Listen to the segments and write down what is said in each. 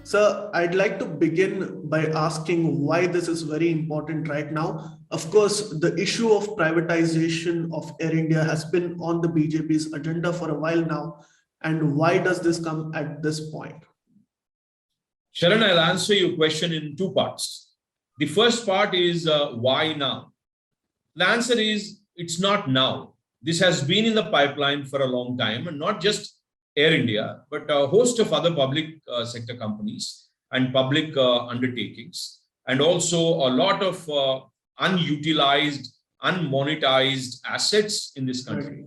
So I'd like to begin by asking why this is very important right now. Of course, the issue of privatization of Air India has been on the BJP's agenda for a while now. And why does this come at this point? Sharan, I'll answer your question in two parts. The first part is why now? The answer is it's not now. This has been in the pipeline for a long time, and not just Air India, but a host of other public sector companies and public undertakings, and also a lot of unutilized, unmonetized assets in this country.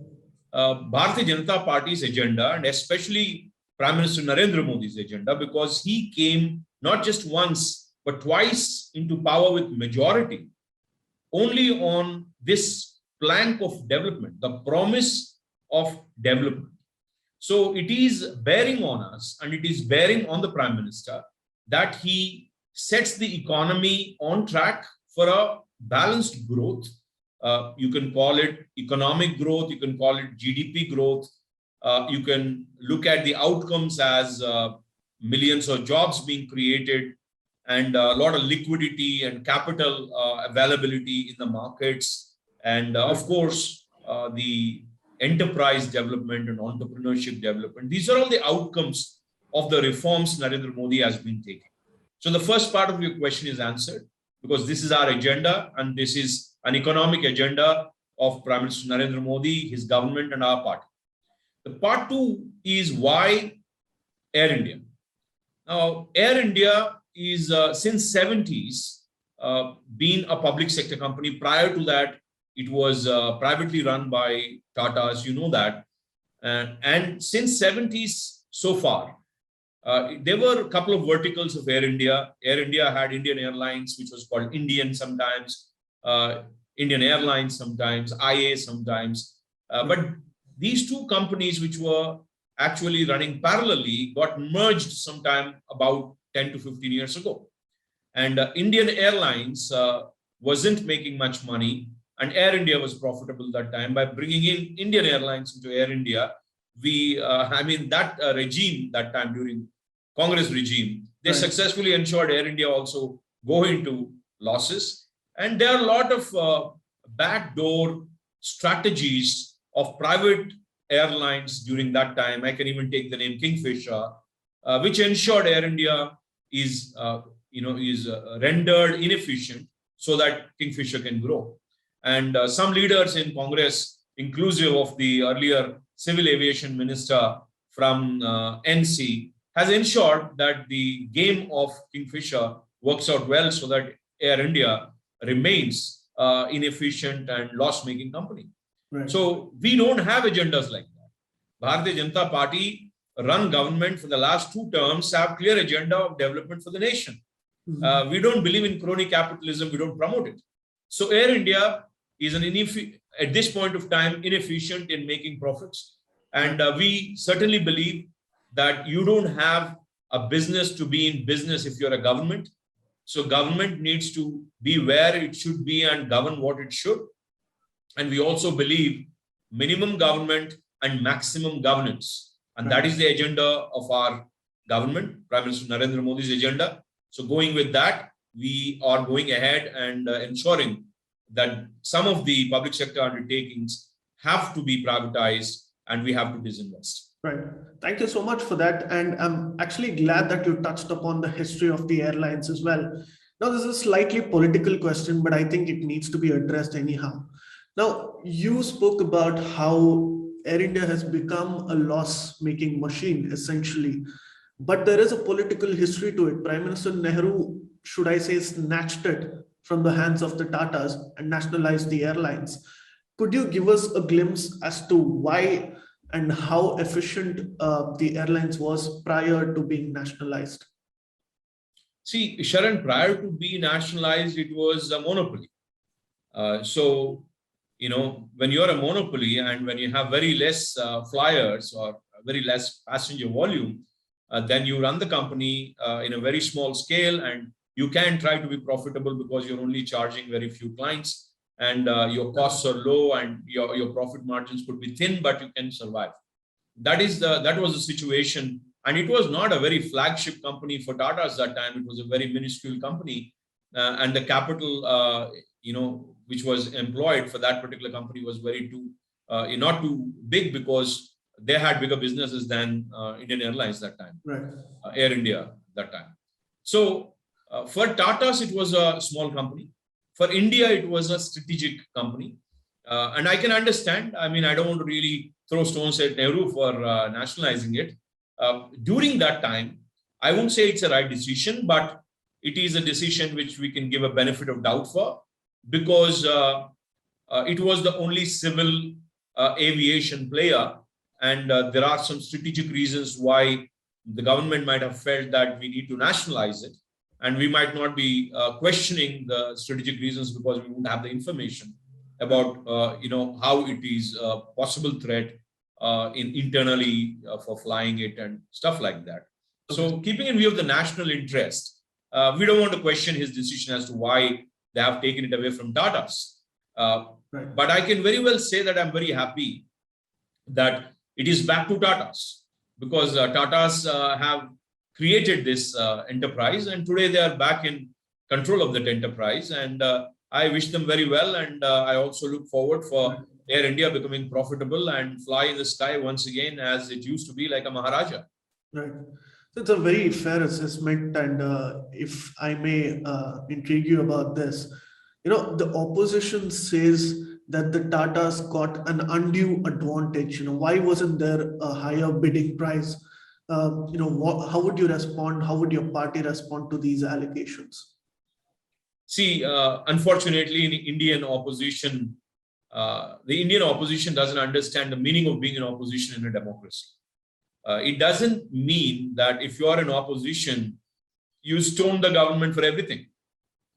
Bharatiya Janata Party's agenda, and especially Prime Minister Narendra Modi's agenda, because he came not just once, but twice into power with majority, only on this plank of development, the promise of development. So it is bearing on us, and it is bearing on the Prime Minister, that he sets the economy on track for a balanced growth. You can call it economic growth, you can call it GDP growth, you can look at the outcomes as millions of jobs being created and a lot of liquidity and capital availability in the markets. And of course, the enterprise development and entrepreneurship development. These are all the outcomes of the reforms Narendra Modi has been taking. So the first part of your question is answered, because this is our agenda, and this is an economic agenda of Prime Minister Narendra Modi, his government, and our party. The part two is why Air India. Now, Air India is since 70s been a public sector company. Prior to that, it was privately run by Tatas, you know that. And since 70s so far, there were a couple of verticals of Air India. Air India had Indian Airlines, which was called Indian sometimes, Indian Airlines sometimes, IA sometimes. But these two companies, which were actually running parallelly, got merged sometime about 10 to 15 years ago. And Indian Airlines wasn't making much money, and Air India was profitable that time. By bringing in Indian Airlines into Air India, that regime, that time during Congress regime, they successfully ensured Air India also go into losses. And there are a lot of backdoor strategies of private airlines during that time. I can even take the name Kingfisher, which ensured Air India is rendered inefficient so that Kingfisher can grow. And some leaders in Congress, inclusive of the earlier civil aviation minister from NC, has ensured that the game of Kingfisher works out well so that Air India remains inefficient and loss-making company. Right. So we don't have agendas like that. Bharatiya Janata Party run government for the last 2 terms have clear agenda of development for the nation. Mm-hmm. We don't believe in crony capitalism. We don't promote it. So Air India is at this point of time inefficient in making profits. And we certainly believe that you don't have a business to be in business if you're a government. So government needs to be where it should be and govern what it should. And we also believe minimum government and maximum governance. And that is the agenda of our government, Prime Minister Narendra Modi's agenda. So going with that, we are going ahead and ensuring that some of the public sector undertakings have to be privatized and we have to disinvest. Right. Thank you so much for that. And I'm actually glad that you touched upon the history of the airlines as well. Now, this is a slightly political question, but I think it needs to be addressed anyhow. Now, you spoke about how Air India has become a loss-making machine, essentially. But there is a political history to it. Prime Minister Nehru, should I say, snatched it from the hands of the Tatas and nationalized the airlines. Could you give us a glimpse as to why and how efficient the airlines was prior to being nationalized? See, Sharan, prior to being nationalized, it was a monopoly. When you're a monopoly and when you have very less flyers or very less passenger volume, then you run the company in a very small scale, and you can try to be profitable because you're only charging very few clients, and your costs are low and your profit margins could be thin, but you can survive. That was the situation And it was not a very flagship company for Tata's that time. It was a very minuscule company. And the capital, which was employed for that particular company was not too big, because they had bigger businesses than Indian Airlines that time, Right. Air India that time. So for Tata's, it was a small company. For India, it was a strategic company. And I can understand. I mean, I don't want to really throw stones at Nehru for nationalizing it. During that time, I won't say it's a right decision, but it is a decision which we can give a benefit of doubt for, because it was the only civil aviation player. And there are some strategic reasons why the government might have felt that we need to nationalize it. And we might not be questioning the strategic reasons, because we wouldn't have the information about how it is a possible threat internally for flying it and stuff like that. So keeping in view of the national interest, we don't want to question his decision as to why they have taken it away from Tata's. Right. But I can very well say that I'm very happy that it is back to Tata's, because Tata's have created this enterprise, and today they are back in control of that enterprise. And I wish them very well. And I also look forward for Air India becoming profitable and fly in the sky once again, as it used to be, like a Maharaja. Right. So it's a very fair assessment. And if I may intrigue you about this, the opposition says that the Tatas got an undue advantage. Why wasn't there a higher bidding price? How would you respond? How would your party respond to these allegations? See, unfortunately, in Indian opposition, the Indian opposition doesn't understand the meaning of being in opposition in a democracy. It doesn't mean that if you are in opposition, you stone the government for everything,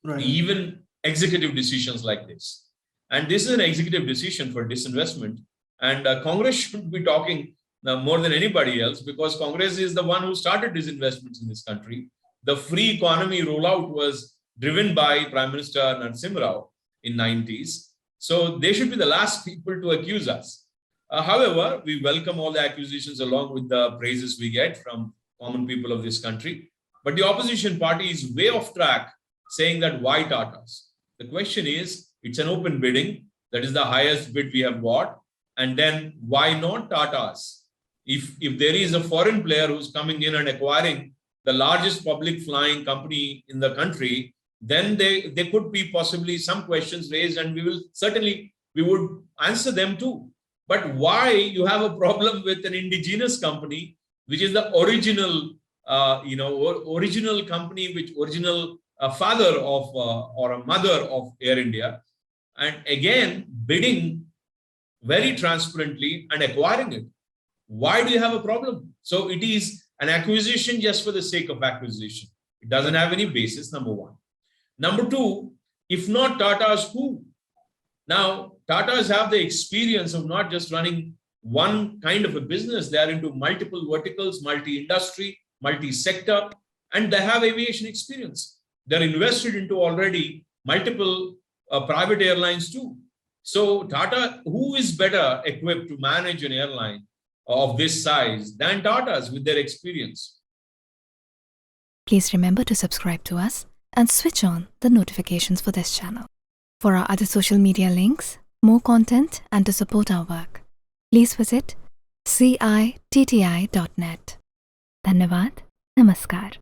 right. Even executive decisions like this. And this is an executive decision for disinvestment. And Congress should be talking more than anybody else, because Congress is the one who started disinvestments in this country. The free economy rollout was driven by Prime Minister Narasimha Rao in 90s. So they should be the last people to accuse us. However, we welcome all the accusations along with the praises we get from common people of this country. But the opposition party is way off track, saying that why Tatas? The question is, it's an open bidding. That is the highest bid we have got. And then why not Tatas? If there is a foreign player who's coming in and acquiring the largest public flying company in the country, then there could be possibly some questions raised, and we would answer them too. But why you have a problem with an indigenous company, which is the original, original company, which original father of or a mother of Air India, and again bidding very transparently and acquiring it? Why do you have a problem? So it is an acquisition just for the sake of acquisition. It doesn't have any basis, number one. Number two, if not Tata's, who? Now, Tata's have the experience of not just running one kind of a business. They are into multiple verticals, multi-industry, multi-sector, and they have aviation experience. They're invested into already multiple private airlines too. So Tata, who is better equipped to manage an airline of this size than Tata's with their experience? Please remember to subscribe to us and switch on the notifications for this channel. For our other social media links, more content, and to support our work, please visit citti.net. Dhanyavad. Namaskar.